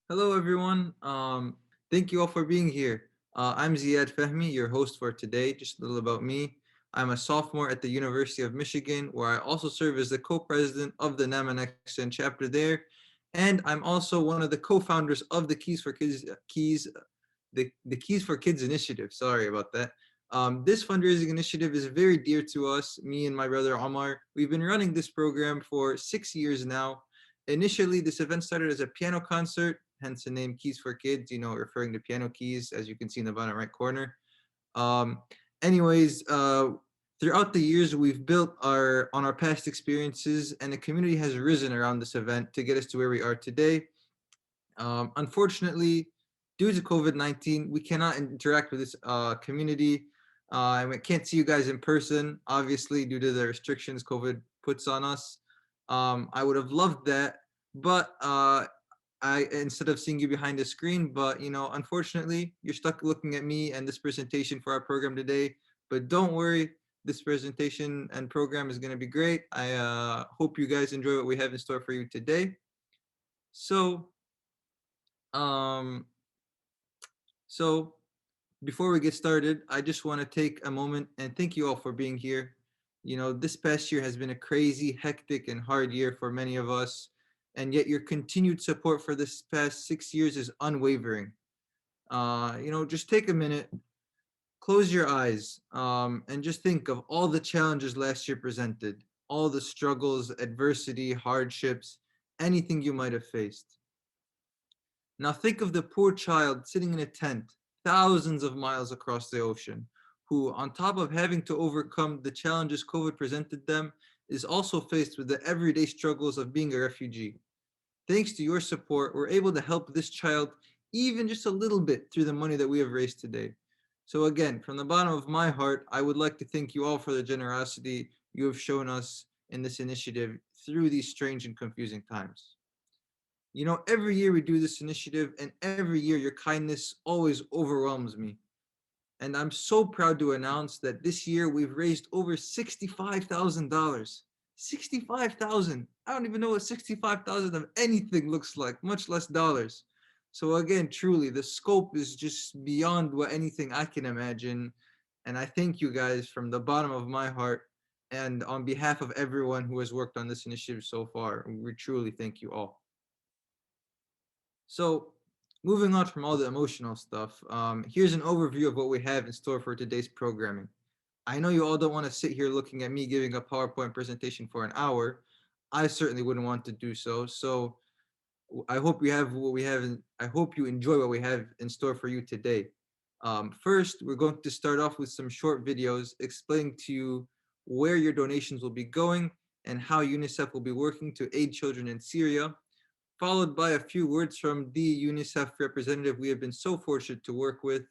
Hello, everyone. Thank you all for being here. I'm Ziad Fehmi, your host for today. Just a little about me. I'm a sophomore at the University of Michigan, where I also serve as the co-president of the NAMA Next Gen chapter there, and I'm also one of the co-founders of the Keys for Kids initiative. Sorry about that. This fundraising initiative is very dear to us. Me and my brother Omar. We've been running this program for 6 years now. Initially, this event started as a piano concert, hence the name Keys for Kids, referring to piano keys, as you can see in the bottom right corner. Um, anyways, throughout the years, we've built on our past experiences, and the community has risen around this event to get us to where we are today. Unfortunately, due to COVID-19, we cannot interact with this community, and we can't see you guys in person, obviously, due to the restrictions COVID puts on us. I would have loved that, but I instead of seeing you behind the screen, but unfortunately, you're stuck looking at me and this presentation for our program today. But don't worry, this presentation and program is going to be great. I hope you guys enjoy what we have in store for you today. So, um, so before we get started, I just want to take a moment and thank you all for being here. This past year has been a crazy, hectic, and hard year for many of us, and yet your continued support for this past 6 years is unwavering. Just take a minute, close your eyes, and just think of all the challenges last year presented, all the struggles, adversity, hardships, anything you might have faced. Now think of the poor child sitting in a tent thousands of miles across the ocean, who, on top of having to overcome the challenges COVID presented them, is also faced with the everyday struggles of being a refugee. Thanks to your support, we're able to help this child even just a little bit through the money that we have raised today. So again, from the bottom of my heart, I would like to thank you all for the generosity you have shown us in this initiative through these strange and confusing times. Every year we do this initiative, and every year your kindness always overwhelms me. And I'm so proud to announce that this year we've raised over $65,000. 65,000. I don't even know what 65,000 of anything looks like, much less dollars. So again, truly, the scope is just beyond what anything I can imagine. And I thank you guys from the bottom of my heart and on behalf of everyone who has worked on this initiative so far. We truly thank you all. So, moving on from all the emotional stuff, here's an overview of what we have in store for today's programming. I know you all don't want to sit here looking at me giving a PowerPoint presentation for an hour. I certainly wouldn't want to do so. So, I hope you have what we have. I hope you enjoy what we have in store for you today. First, we're going to start off with some short videos explaining to you where your donations will be going and how UNICEF will be working to aid children in Syria, followed by a few words from the UNICEF representative we have been so fortunate to work with.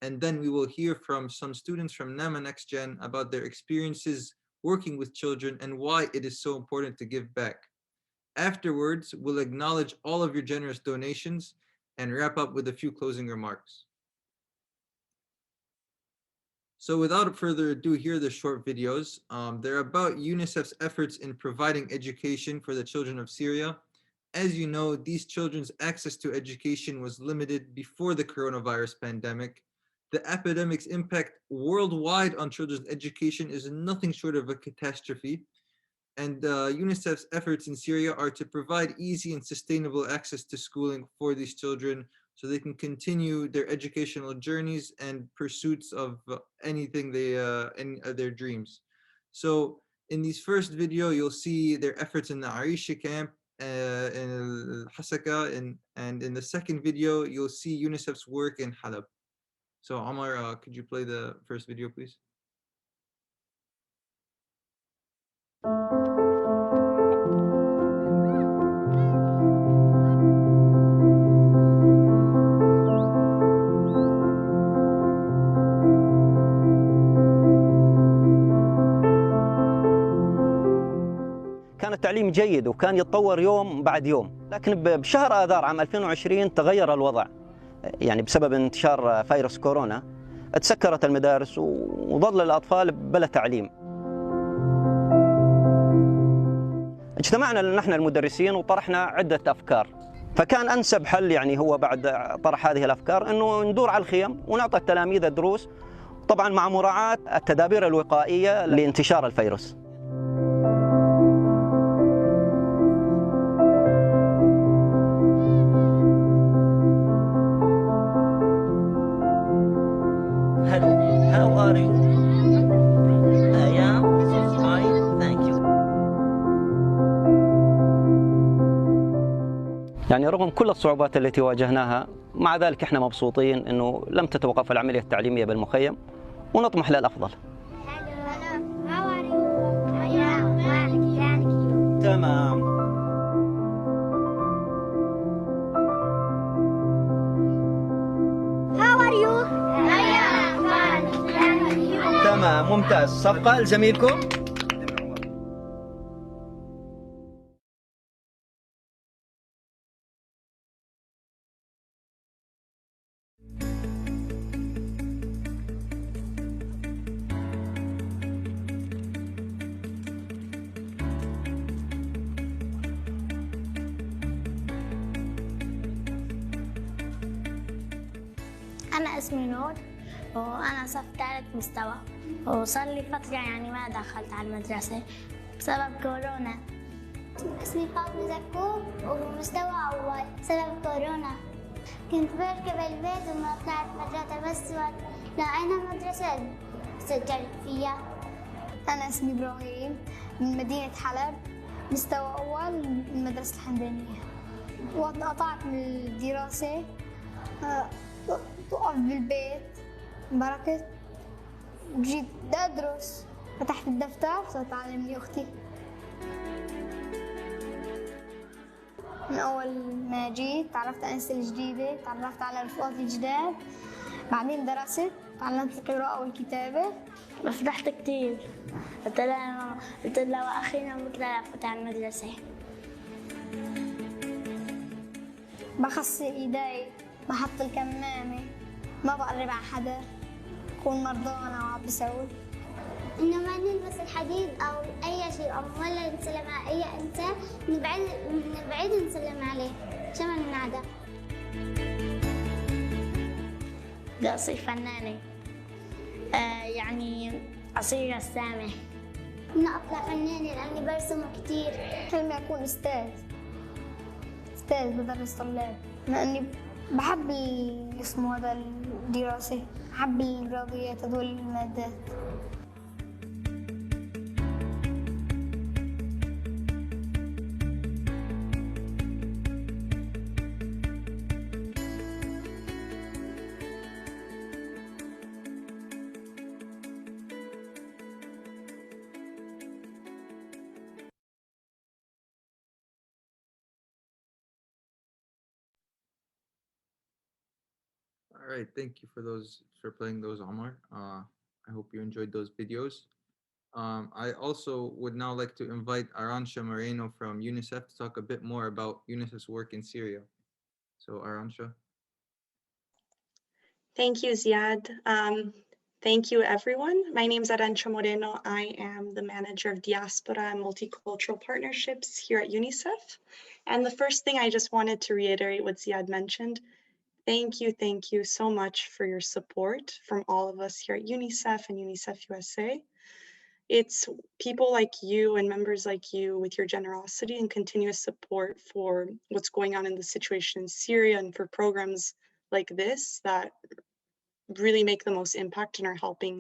And then we will hear from some students from NAMA Next Gen about their experiences working with children and why it is so important to give back. Afterwards, we'll acknowledge all of your generous donations and wrap up with a few closing remarks. So without further ado, here are the short videos. They're about UNICEF's efforts in providing education for the children of Syria. As you know, these children's access to education was limited before the coronavirus pandemic. The epidemic's impact worldwide on children's education is nothing short of a catastrophe. And UNICEF's efforts in Syria are to provide easy and sustainable access to schooling for these children so they can continue their educational journeys and pursuits of anything any of their dreams. So in this first video, you'll see their efforts in the Aisha camp, in Hasaka, and in the second video, you'll see UNICEF's work in Halab. So Omar, could you play the first video, please? كان التعليم جيد وكان يتطور يوم بعد يوم، لكن بشهر آذار عام 2020 تغير الوضع، يعني بسبب انتشار فيروس كورونا تسكرت المدارس وظل الأطفال بلا تعليم. اجتمعنا نحن المدرسين وطرحنا عدة أفكار. فكان أنسب حل يعني هو بعد طرح هذه الأفكار أنه ندور على الخيم ونعطي التلاميذ الدروس، طبعا مع مراعاة التدابير الوقائية لانتشار الفيروس. Hello, how are you? I am fine, thank you. يعني رغم كل الصعوبات التي واجهناها، مع ذلك احنا مبسوطين انه لم تتوقف العملية التعليمية بالمخيم ونطمح للأفضل. تمام. How are you? تمام ممتاز. صفقة لزميلكم. أنا اسمي نور وأنا صف ثالث مستوى، وصار لي فترة يعني ما دخلت على المدرسة بسبب كورونا. اسمي فاطمة زكوب ومستوى أول بسبب كورونا. كنت بركب البيت وما طلعت مدرسة، بس لقينا مدرسة سجلت فيها. أنا اسمي إبراهيم من مدينة حلب، مستوى أول من مدرسة الحمدانية. وقطعت من الدراسة، وقف بالبيت بركت، جيت أدرس، فتحت الدفتر صرت أعلم أختي. من أول ما جيت تعرفت على الناس الجديدة، تعرفت على رفقاتي الجداد، بعدين درست، تعلمت القراءة والكتابة. فرحت كتير، قلت لها وأخيرا بكرة فوت على المدرسة. بخص إيدي، بحط الكمامة، ما بقرب على حدا، بكون مرضانة وعم بسوي. إنه ما نلبس الحديد أو أي شيء، أو ولا نسلم على أي إنسان، من بعيد نسلم عليه عشان ما ننعدى. بدي أصير فنانة، يعني أصير رسامة. إني أطلع فنانة لأني برسم كتير. حلمي أكون أستاذ بدرس طلاب، لأني بحب اسمه هذا الدراسة، بحب الرياضيات هذول المادات. All right, thank you for playing those, Omar. I hope you enjoyed those videos. I also would now like to invite Aransha Moreno from UNICEF to talk a bit more about UNICEF's work in Syria. So Aransha. Thank you, Ziad. Thank you, everyone. My name is Arancha Moreno. I am the manager of Diaspora and Multicultural Partnerships here at UNICEF. And the first thing I just wanted to reiterate what Ziad mentioned. Thank you so much for your support from all of us here at UNICEF and UNICEF USA. It's people like you and members like you with your generosity and continuous support for what's going on in the situation in Syria and for programs like this that really make the most impact and are helping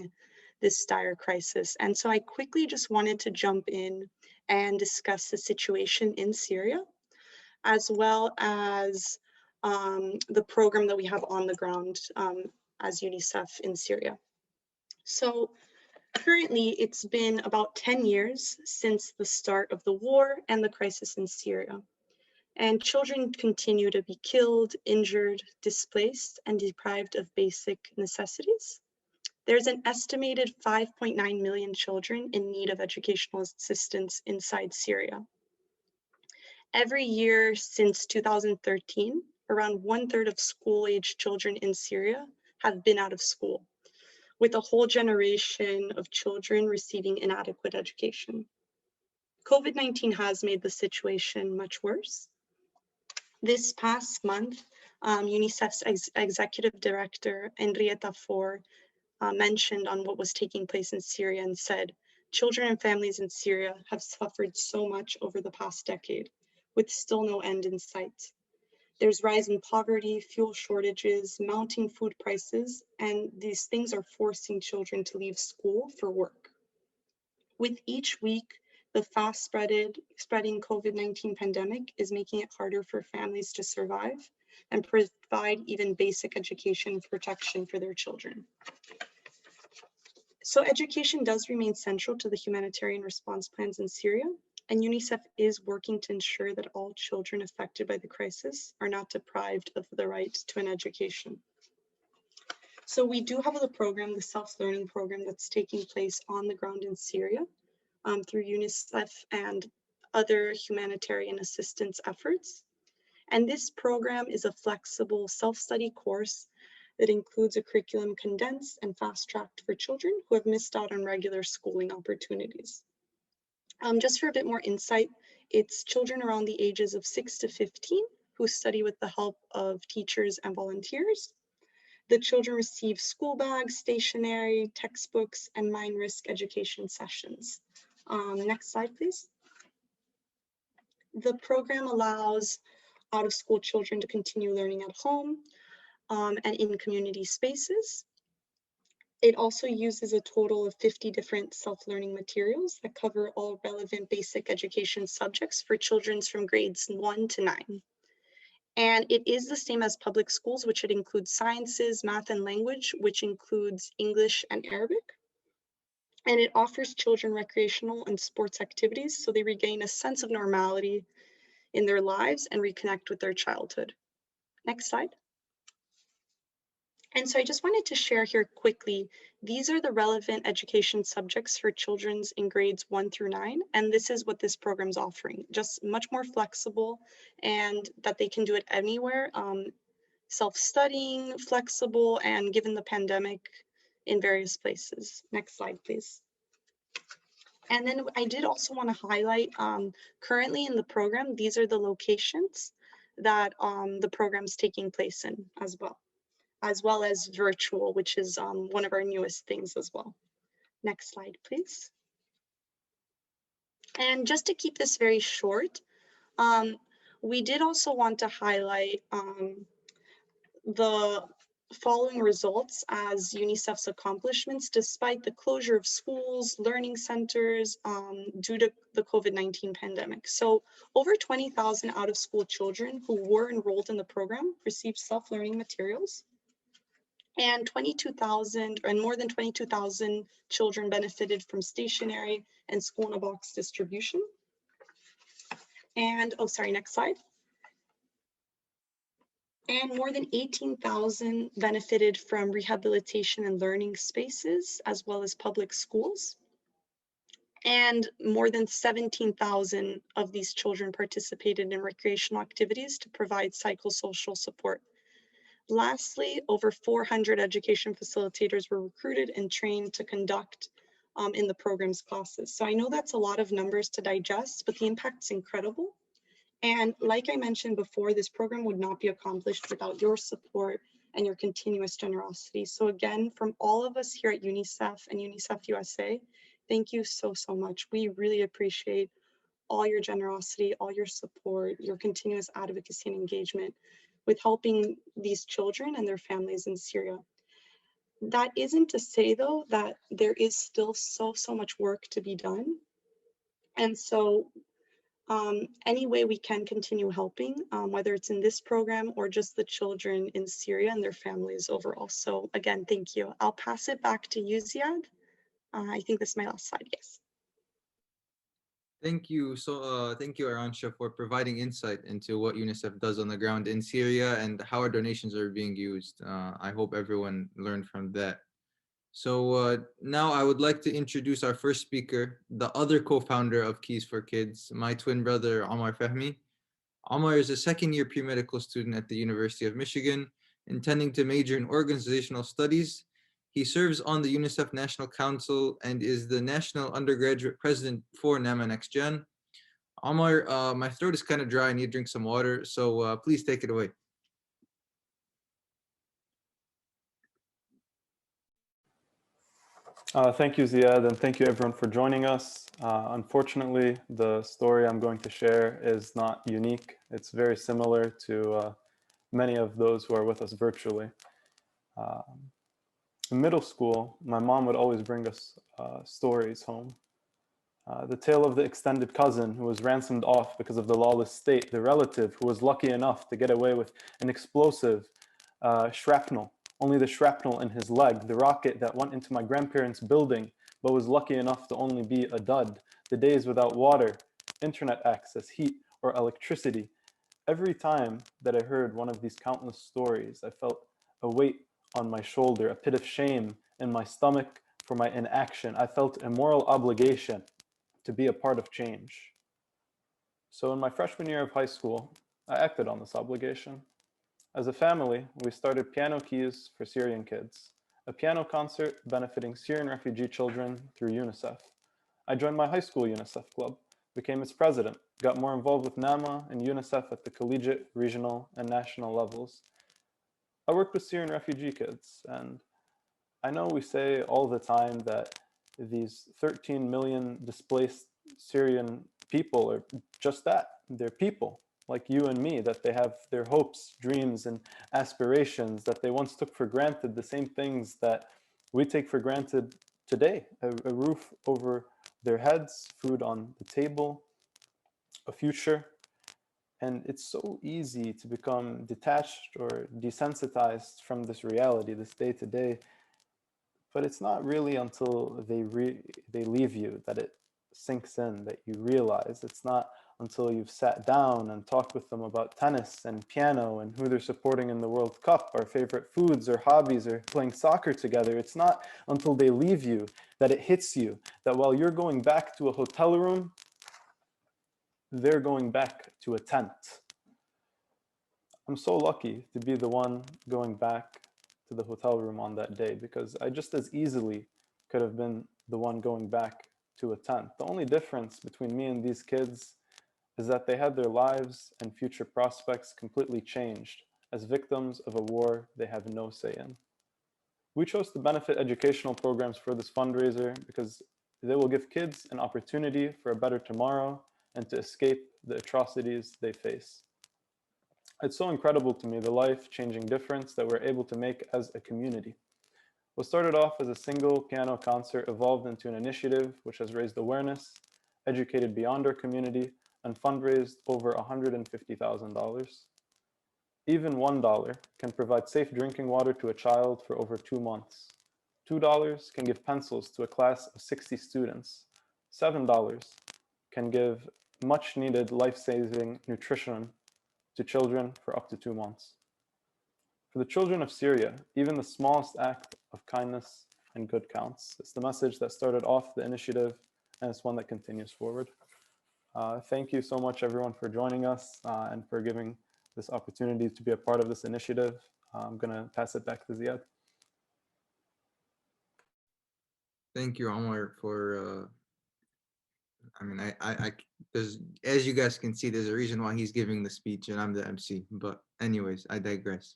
this dire crisis. And so I quickly just wanted to jump in and discuss the situation in Syria, as well as the program that we have on the ground as UNICEF in Syria. So currently, it's been about 10 years since the start of the war and the crisis in Syria. And children continue to be killed, injured, displaced, and deprived of basic necessities. There's an estimated 5.9 million children in need of educational assistance inside Syria. Every year since 2013, around 1/3 of school-age children in Syria have been out of school, with a whole generation of children receiving inadequate education. COVID-19 has made the situation much worse. This past month, UNICEF's executive director, Henrietta Fore, mentioned on what was taking place in Syria and said, children and families in Syria have suffered so much over the past decade, with still no end in sight. There's rising poverty, fuel shortages, mounting food prices, and these things are forcing children to leave school for work. With each week, the fast spreading COVID-19 pandemic is making it harder for families to survive and provide even basic education protection for their children. So education does remain central to the humanitarian response plans in Syria, and UNICEF is working to ensure that all children affected by the crisis are not deprived of the right to an education. So we do have the program, the self-learning program that's taking place on the ground in Syria through UNICEF and other humanitarian assistance efforts. And this program is a flexible self-study course that includes a curriculum condensed and fast-tracked for children who have missed out on regular schooling opportunities. Just for a bit more insight, it's children around the ages of 6 to 15 who study with the help of teachers and volunteers. The children receive school bags, stationery, textbooks, and mind risk education sessions. Next slide, please. The program allows out-of-school children to continue learning at home and in community spaces. It also uses a total of 50 different self-learning materials that cover all relevant basic education subjects for children from grades 1 to 9. And it is the same as public schools, which it includes sciences, math, and language, which includes English and Arabic. And it offers children recreational and sports activities so they regain a sense of normality in their lives and reconnect with their childhood. Next slide. And so I just wanted to share here quickly, these are the relevant education subjects for children's in grades 1 through 9. And this is what this program's offering, just much more flexible and that they can do it anywhere, self-studying, flexible, and given the pandemic in various places. Next slide, please. And then I did also want to highlight, currently in the program, these are the locations that the program's taking place in as well as virtual, which is one of our newest things as well. Next slide, please. And just to keep this very short, we did also want to highlight the following results as UNICEF's accomplishments despite the closure of schools, learning centers due to the COVID-19 pandemic. So over 20,000 out-of-school children who were enrolled in the program received self-learning materials, and 22,000 and more than 22,000 children benefited from stationery and school-in-a-box distribution. And, oh, sorry, next slide. And more than 18,000 benefited from rehabilitation and learning spaces, as well as public schools. And more than 17,000 of these children participated in recreational activities to provide psychosocial support. Lastly, over 400 education facilitators were recruited and trained to conduct in the program's classes. So I know that's a lot of numbers to digest, but the impact's incredible. And like I mentioned before, this program would not be accomplished without your support and your continuous generosity. So again, from all of us here at UNICEF and UNICEF USA, thank you so, so much. We really appreciate all your generosity, all your support, your continuous advocacy and engagement with helping these children and their families in Syria. That isn't to say, though, that there is still so much work to be done. And so any way we can continue helping, whether it's in this program or just the children in Syria and their families overall. So again, thank you. I'll pass it back to you, Ziad. I think this is my last slide, yes. Thank you. Thank you, Aransha, for providing insight into what UNICEF does on the ground in Syria and how our donations are being used. I hope everyone learned from that. So now I would like to introduce our first speaker, the other co-founder of Keys for Kids, my twin brother, Omar Fahmi. Omar is a second-year pre-medical student at the University of Michigan, intending to major in organizational studies. He serves on the UNICEF National Council and is the National Undergraduate President for NAMA Next Gen. Omar, my throat is kind of dry. I need to drink some water. So please take it away. Thank you, Ziad, and thank you everyone for joining us. Unfortunately, the story I'm going to share is not unique. It's very similar to many of those who are with us virtually. In middle school, my mom would always bring us stories home. The tale of the extended cousin who was ransomed off because of the lawless state, the relative who was lucky enough to get away with an explosive shrapnel, only the shrapnel in his leg, the rocket that went into my grandparents' building, but was lucky enough to only be a dud, the days without water, internet access, heat, or electricity. Every time that I heard one of these countless stories, I felt a weight on my shoulder, a pit of shame in my stomach for my inaction. I felt a moral obligation to be a part of change. So in my freshman year of high school, I acted on this obligation. As a family, we started Piano Keys for Syrian Kids, a piano concert benefiting Syrian refugee children through UNICEF. I joined my high school UNICEF club, became its president, got more involved with NAMA and UNICEF at the collegiate, regional, and national levels. I worked with Syrian refugee kids, and I know we say all the time that these 13 million displaced Syrian people are just that. They're people like you and me, that they have their hopes, dreams, and aspirations that they once took for granted, the same things that we take for granted today, a roof over their heads, food on the table, a future. And it's so easy to become detached or desensitized from this reality, this day-to-day. But it's not really until they leave you that it sinks in, that you realize. It's not until you've sat down and talked with them about tennis and piano and who they're supporting in the World Cup, or favorite foods or hobbies, or playing soccer together. It's not until they leave you that it hits you that while you're going back to a hotel room, they're going back to a tent. I'm so lucky to be the one going back to the hotel room on that day, because I just as easily could have been the one going back to a tent. The only difference between me and these kids is that they had their lives and future prospects completely changed as victims of a war they have no say in. We chose to benefit educational programs for this fundraiser because they will give kids an opportunity for a better tomorrow and to escape the atrocities they face. It's so incredible to me, the life-changing difference that we're able to make as a community. What started off as a single piano concert evolved into an initiative which has raised awareness, educated beyond our community, and fundraised over $150,000. Even $1 can provide safe drinking water to a child for over 2 months. $2 can give pencils to a class of 60 students. $7 can give much needed life-saving nutrition to children for up to 2 months. For the children of Syria, even the smallest act of kindness and good counts. It's the message that started off the initiative, and it's one that continues forward. Thank you so much, everyone, for joining us and for giving this opportunity to be a part of this initiative. I'm going to pass it back to Ziad. Thank you, Omar, for I mean, there's, as you guys can see, there's a reason why he's giving the speech and I'm the MC. But anyways, I digress.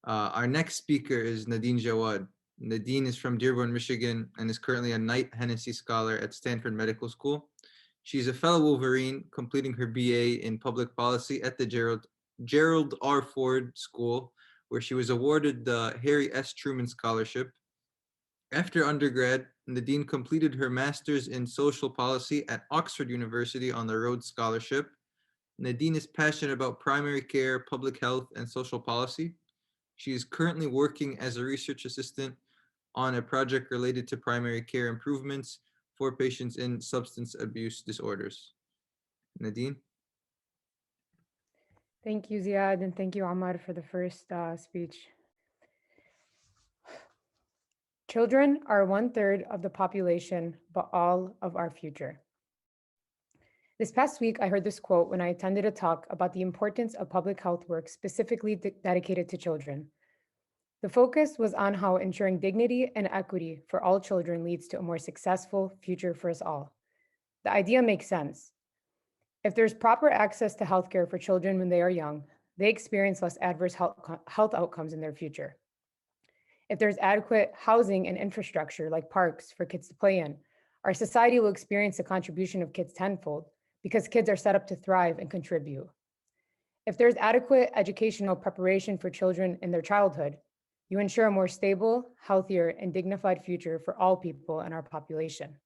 Our next speaker is Nadine Jawad. Nadine is from Dearborn, Michigan, and is currently a Knight Hennessy Scholar at Stanford Medical School. She's a fellow Wolverine, completing her BA in Public Policy at the Gerald R. Ford School, where she was awarded the Harry S. Truman Scholarship. After undergrad, Nadine completed her master's in social policy at Oxford University on the Rhodes Scholarship. Nadine is passionate about primary care, public health, and social policy. She is currently working as a research assistant on a project related to primary care improvements for patients in substance abuse disorders. Nadine? Thank you, Ziad, and thank you, Ammar, for the first speech. Children are 1/3 of the population, but all of our future. This past week, I heard this quote when I attended a talk about the importance of public health work specifically dedicated to children. The focus was on how ensuring dignity and equity for all children leads to a more successful future for us all. The idea makes sense. If there's proper access to healthcare for children when they are young, they experience less adverse health outcomes in their future. If there's adequate housing and infrastructure like parks for kids to play in, our society will experience the contribution of kids tenfold because kids are set up to thrive and contribute. If there's adequate educational preparation for children in their childhood, you ensure a more stable, healthier, and dignified future for all people in our population.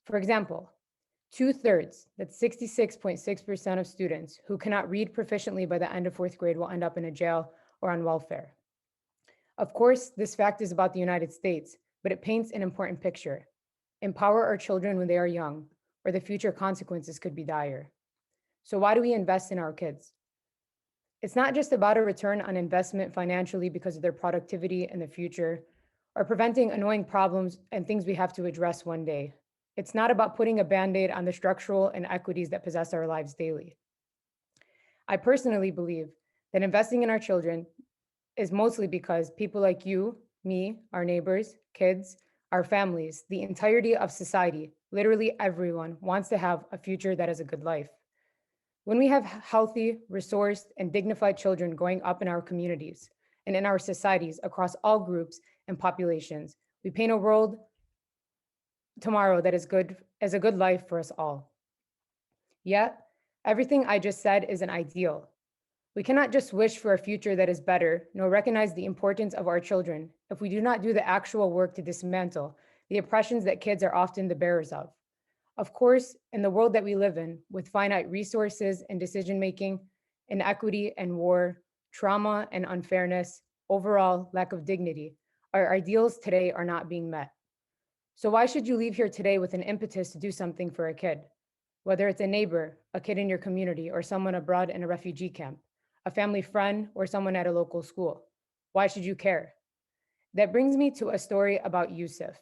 For example, 2/3, that's 66.6% of students who cannot read proficiently by the end of 4th grade will end up in a jail or on welfare. Of course, this fact is about the United States, but it paints an important picture. Empower our children when they are young, or the future consequences could be dire. So why do we invest in our kids? It's not just about a return on investment financially because of their productivity in the future, or preventing annoying problems and things we have to address one day. It's not about putting a Band-Aid on the structural inequities that possess our lives daily. I personally believe that investing in our children is mostly because people like you, me, our neighbors, kids, our families, the entirety of society, literally everyone wants to have a future that is a good life. When we have healthy, resourced, and dignified children growing up in our communities and in our societies across all groups and populations, we paint a world tomorrow that is good as a good life for us all. Yet, everything I just said is an ideal. We cannot just wish for a future that is better, nor recognize the importance of our children if we do not do the actual work to dismantle the oppressions that kids are often the bearers of. Of course, in the world that we live in, with finite resources and decision-making, inequity and war, trauma and unfairness, overall lack of dignity, our ideals today are not being met. So why should you leave here today with an impetus to do something for a kid? Whether it's a neighbor, a kid in your community, or someone abroad in a refugee camp, a family friend, or someone at a local school. Why should you care? That brings me to a story about Yusuf.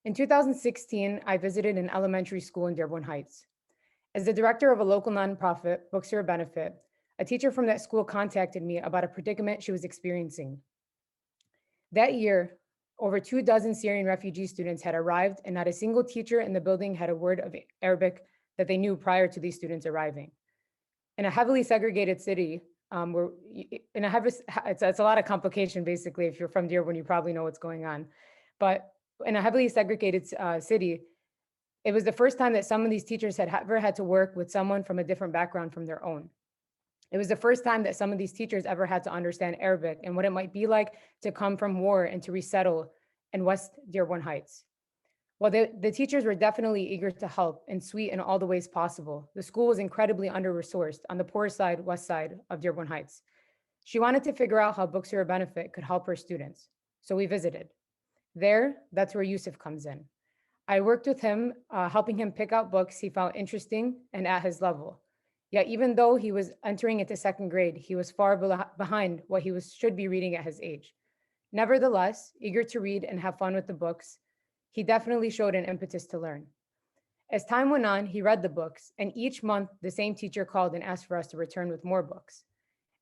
In 2016, I visited an elementary school in Dearborn Heights. As the director of a local nonprofit, Books for a Benefit, a teacher from that school contacted me about a predicament she was experiencing. That year, over 24 Syrian refugee students had arrived, and not a single teacher in the building had a word of Arabic that they knew prior to these students arriving. In a heavily segregated city, it's a lot of complication, basically. If you're from Dearborn, you probably know what's going on. But in a heavily segregated city, it was the first time that some of these teachers had ever had to work with someone from a different background from their own. It was the first time that some of these teachers ever had to understand Arabic and what it might be like to come from war and to resettle in West Dearborn Heights. While the teachers were definitely eager to help and sweet in all the ways possible, the school was incredibly under-resourced on the poor side, west side of Dearborn Heights. She wanted to figure out how Books for a Benefit could help her students. So we visited. That's where Yusuf comes in. I worked with him, helping him pick out books he found interesting and at his level. Yet even though he was entering into 2nd grade, he was far behind what he should be reading at his age. Nevertheless, eager to read and have fun with the books, he definitely showed an impetus to learn. As time went on, he read the books, and each month the same teacher called and asked for us to return with more books.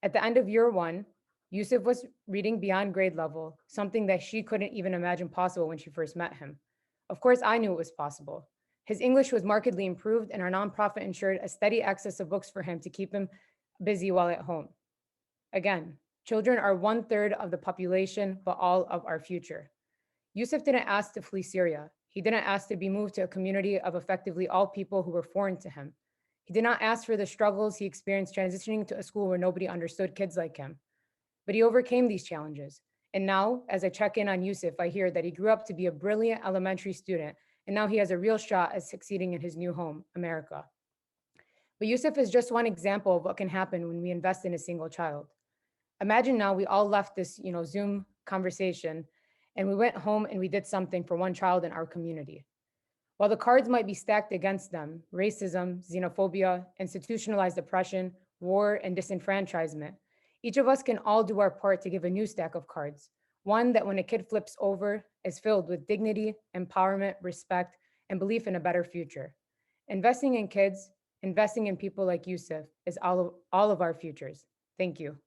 At the end of year 1, Yusuf was reading beyond grade level, something that she couldn't even imagine possible when she first met him. Of course, I knew it was possible. His English was markedly improved, and our nonprofit ensured a steady access of books for him to keep him busy while at home. Again, children are 1/3 of the population, but all of our future. Yusuf didn't ask to flee Syria. He didn't ask to be moved to a community of effectively all people who were foreign to him. He did not ask for the struggles he experienced transitioning to a school where nobody understood kids like him. But he overcame these challenges. And now, as I check in on Yusuf, I hear that he grew up to be a brilliant elementary student, and now he has a real shot at succeeding in his new home, America. But Yusuf is just one example of what can happen when we invest in a single child. Imagine now we all left this, Zoom conversation, and we went home and we did something for one child in our community. While the cards might be stacked against them, racism, xenophobia, institutionalized oppression, war, and disenfranchisement, each of us can all do our part to give a new stack of cards, one that when a kid flips over is filled with dignity, empowerment, respect, and belief in a better future. Investing in kids, investing in people like Yusuf is all of our futures. Thank you.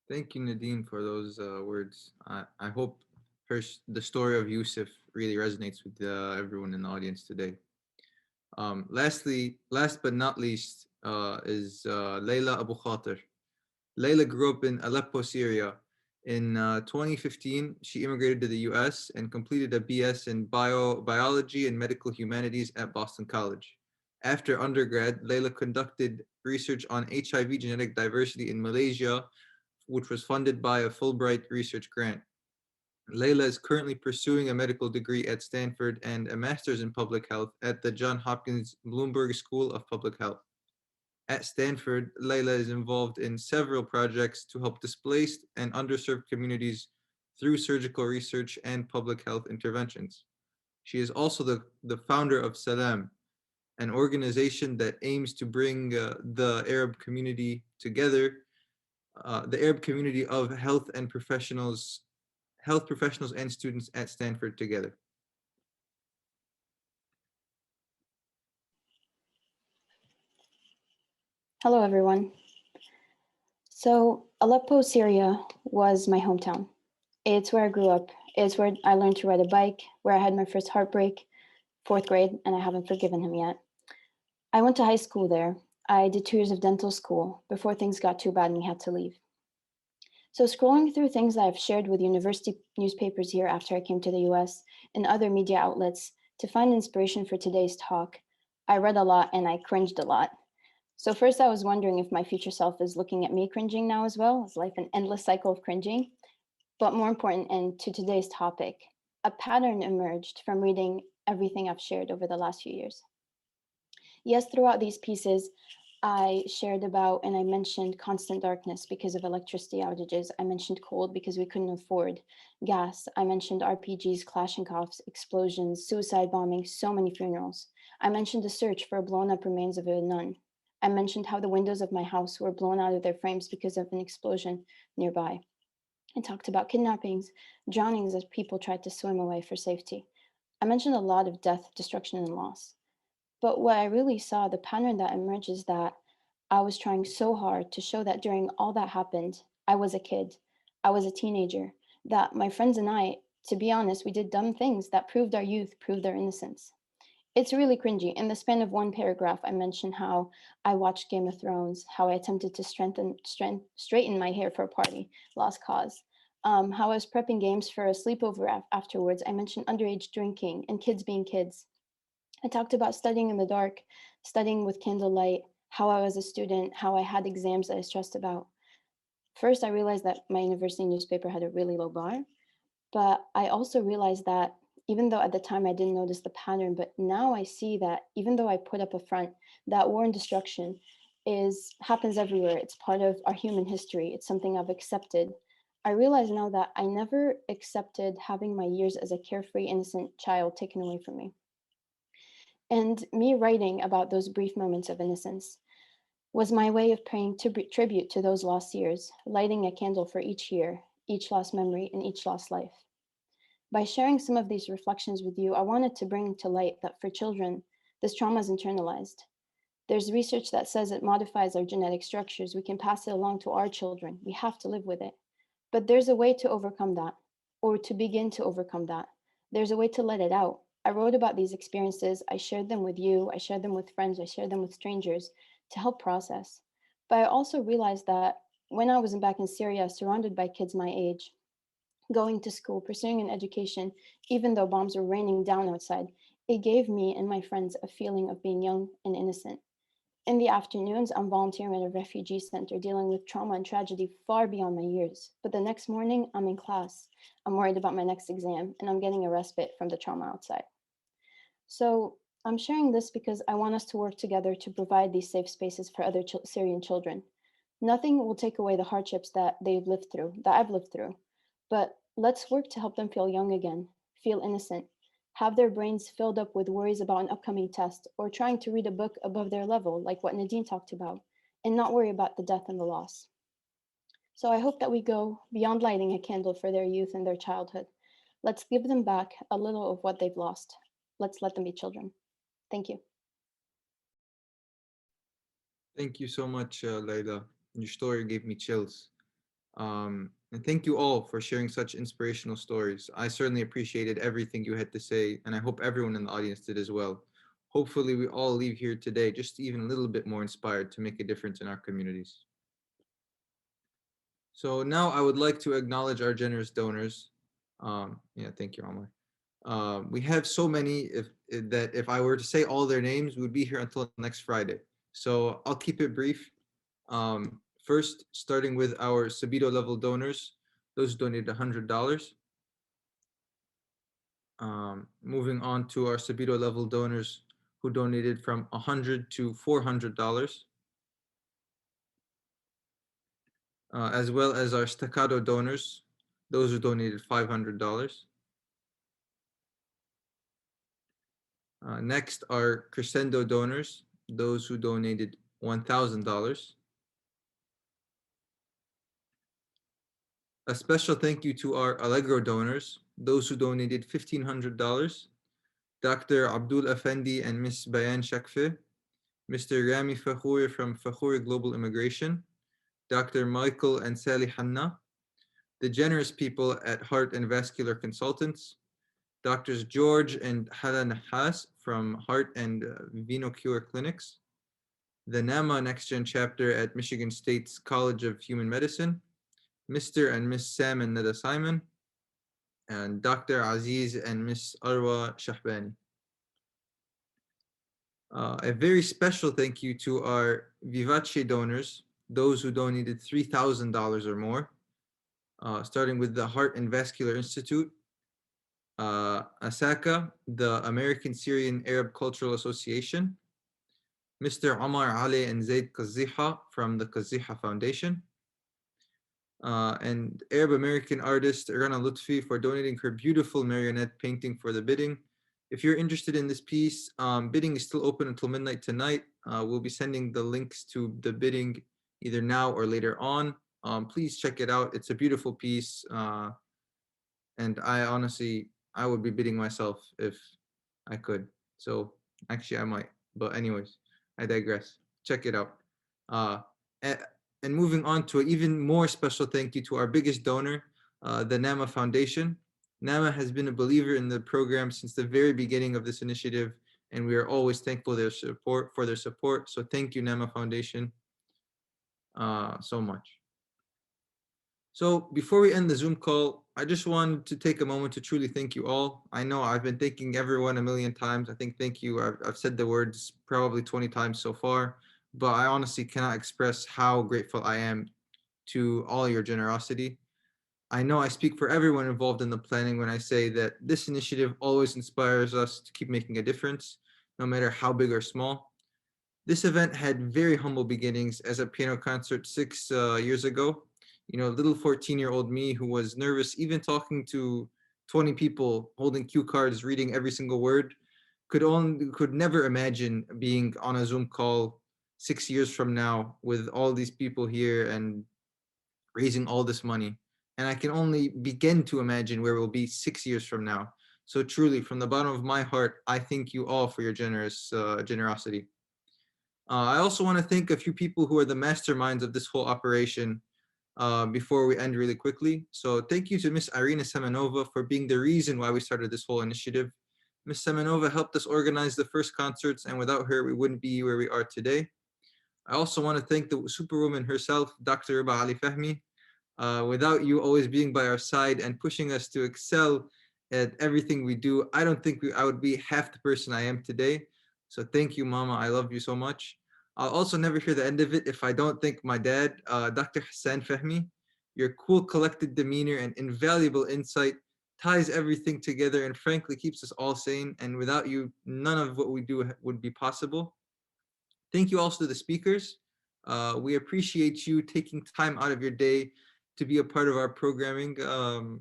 Thank you, Nadine, for those words. I hope the story of Yusuf really resonates with everyone in the audience today. Last but not least, is Layla Abu Khater. Layla grew up in Aleppo, Syria. In 2015, she immigrated to the US and completed a BS in biology and medical humanities at Boston College. After undergrad, Layla conducted research on HIV genetic diversity in Malaysia, which was funded by a Fulbright research grant. Layla is currently pursuing a medical degree at Stanford and a master's in public health at the Johns Hopkins Bloomberg School of Public Health. At Stanford, Layla is involved in several projects to help displaced and underserved communities through surgical research and public health interventions. She is also the founder of Salam, an organization that aims to bring the Arab community together, the Arab community of health professionals and students at Stanford together. Hello, everyone. So Aleppo, Syria was my hometown. It's where I grew up. It's where I learned to ride a bike, where I had my first heartbreak, 4th grade, and I haven't forgiven him yet. I went to high school there. I did 2 years of dental school before things got too bad and we had to leave. So scrolling through things that I've shared with university newspapers here after I came to the US and other media outlets to find inspiration for today's talk, I read a lot and I cringed a lot. So first I was wondering if my future self is looking at me cringing now as well. Is life an endless cycle of cringing? But more important, and to today's topic, a pattern emerged from reading everything I've shared over the last few years. Yes, throughout these pieces, I shared about and I mentioned constant darkness because of electricity outages. I mentioned cold because we couldn't afford gas. I mentioned RPGs, Kalashnikovs, explosions, suicide bombing, so many funerals. I mentioned the search for blown up remains of a nun. I mentioned how the windows of my house were blown out of their frames because of an explosion nearby. I talked about kidnappings, drownings as people tried to swim away for safety. I mentioned a lot of death, destruction, and loss. But what I really saw, the pattern that emerged is that I was trying so hard to show that during all that happened, I was a kid, I was a teenager, that my friends and I, to be honest, we did dumb things that proved our youth, proved our innocence. It's really cringy. In the span of one paragraph, I mentioned how I watched Game of Thrones, how I attempted to straighten my hair for a party, lost cause. How I was prepping games for a sleepover afterwards. I mentioned underage drinking and kids being kids. I talked about studying in the dark, studying with candlelight, how I was a student, how I had exams that I stressed about. First, I realized that my university newspaper had a really low bar, but I also realized that even though at the time I didn't notice the pattern, but now I see that even though I put up a front, that war and destruction happens everywhere. It's part of our human history. It's something I've accepted. I realize now that I never accepted having my years as a carefree, innocent child taken away from me. And me writing about those brief moments of innocence was my way of paying tribute to those lost years, lighting a candle for each year, each lost memory, and each lost life. By sharing some of these reflections with you, I wanted to bring to light that for children, this trauma is internalized. There's research that says it modifies our genetic structures. We can pass it along to our children. We have to live with it. But there's a way to overcome that, or to begin to overcome that. There's a way to let it out. I wrote about these experiences. I shared them with you. I shared them with friends. I shared them with strangers to help process. But I also realized that when I was back in Syria, surrounded by kids my age, going to school, pursuing an education, even though bombs were raining down outside, it gave me and my friends a feeling of being young and innocent. In the afternoons, I'm volunteering at a refugee center dealing with trauma and tragedy far beyond my years. But the next morning, I'm in class. I'm worried about my next exam, and I'm getting a respite from the trauma outside. So I'm sharing this because I want us to work together to provide these safe spaces for other Syrian children. Nothing will take away the hardships that they've lived through, that I've lived through. But let's work to help them feel young again, feel innocent, have their brains filled up with worries about an upcoming test or trying to read a book above their level, like what Nadine talked about, and not worry about the death and the loss. So I hope that we go beyond lighting a candle for their youth and their childhood. Let's give them back a little of what they've lost. Let's let them be children. Thank you. Thank you so much, Layla. Your story gave me chills. And thank you all for sharing such inspirational stories. I certainly appreciated everything you had to say, and I hope everyone in the audience did as well. Hopefully, we all leave here today just even a little bit more inspired to make a difference in our communities. So now I would like to acknowledge our generous donors. Yeah, thank you, Omar. We have so many that if I were to say all their names, we would be here until next Friday. So I'll keep it brief. First, starting with our Sabito level donors, those donated $100. Moving on to our Sabito level donors who donated from $100 to $400, as well as our Staccato donors, those who donated $500. Next are Crescendo donors, those who donated $1,000. A special thank you to our Allegro donors, those who donated $1,500. Dr. Abdul Effendi and Ms. Bayan Shakfe, Mr. Rami Fakhouri from Fakhouri Global Immigration, Dr. Michael and Sally Hanna, the generous people at Heart and Vascular Consultants, Doctors George and Hala Nahas from Heart and VenoCure Clinics, the NAMA Next Gen chapter at Michigan State's College of Human Medicine, Mr. and Miss Sam and Nada Simon, and Dr. Aziz and Miss Arwa Shahbani. A very special thank you to our Vivace donors, those who donated $3,000 or more, starting with the Heart and Vascular Institute, ASACA, the American Syrian Arab Cultural Association, Mr. Omar Ali and Zaid Kaziha from the Kaziha Foundation, and Arab American artist Rana Lutfi for donating her beautiful marionette painting for the bidding. If you're interested in this piece, bidding is still open until midnight tonight. We'll be sending the links to the bidding either now or later on. Please check it out. It's a beautiful piece. And I would be bidding myself if I could. So actually I might, but anyways, I digress. Check it out. And moving on to an even more special thank you to our biggest donor, the NAMA Foundation. NAMA has been a believer in the program since the very beginning of this initiative, and we are always thankful for their support. So thank you, NAMA Foundation, so much. So before we end the Zoom call, I just wanted to take a moment to truly thank you all. I know I've been thanking everyone a million times. I think thank you, I've said the words probably 20 times so far, but I honestly cannot express how grateful I am to all your generosity. I know I speak for everyone involved in the planning when I say that this initiative always inspires us to keep making a difference, no matter how big or small. This event had very humble beginnings as a piano concert 6 years ago. You know, little 14-year-old me who was nervous even talking to 20 people holding cue cards, reading every single word, could never imagine being on a Zoom call 6 years from now with all these people here and raising all this money. And I can only begin to imagine where we'll be 6 years from now. So truly, from the bottom of my heart, I thank you all for your generosity. I also want to thank a few people who are the masterminds of this whole operation before we end really quickly. So thank you to Miss Irina Semenova for being the reason why we started this whole initiative. Miss Semenova helped us organize the first concerts, and without her, we wouldn't be where we are today. I also want to thank the superwoman herself, Dr. Riba Ali Fahmi. Without you always being by our side and pushing us to excel at everything we do, I don't think I would be half the person I am today. So thank you, Mama. I love you so much. I'll also never hear the end of it if I don't thank my dad, Dr. Hassan Fahmi. Your cool, collected demeanor and invaluable insight ties everything together and frankly keeps us all sane. And without you, none of what we do would be possible. Thank you also to the speakers. We appreciate you taking time out of your day to be a part of our programming.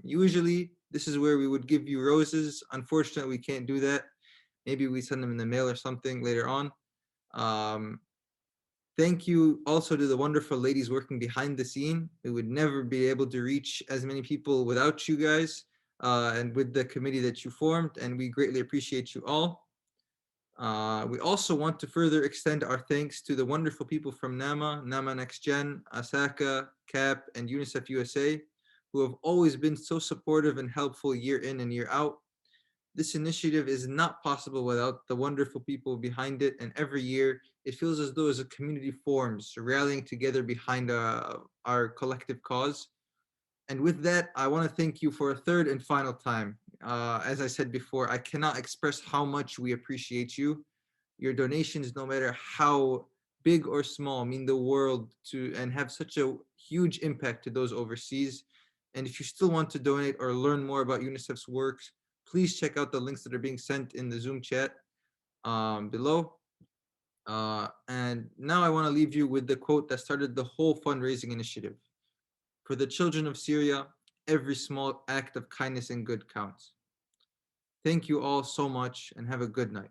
Usually, this is where we would give you roses. Unfortunately, we can't do that. Maybe we send them in the mail or something later on. Thank you also to the wonderful ladies working behind the scene. We would never be able to reach as many people without you guys and with the committee that you formed, and we greatly appreciate you all. We also want to further extend our thanks to the wonderful people from NAMA, NAMA Next Gen, ASACA, CAP, and UNICEF USA, who have always been so supportive and helpful year in and year out. This initiative is not possible without the wonderful people behind it, and every year it feels as though as a community forms, rallying together behind our collective cause. And with that, I want to thank you for a third and final time. As I said before, I cannot express how much we appreciate you. Your donations, no matter how big or small, mean the world to and have such a huge impact to those overseas. And if you still want to donate or learn more about UNICEF's works, please check out the links that are being sent in the Zoom chat below. And now I want to leave you with the quote that started the whole fundraising initiative. For the children of Syria, every small act of kindness and good counts. Thank you all so much and have a good night.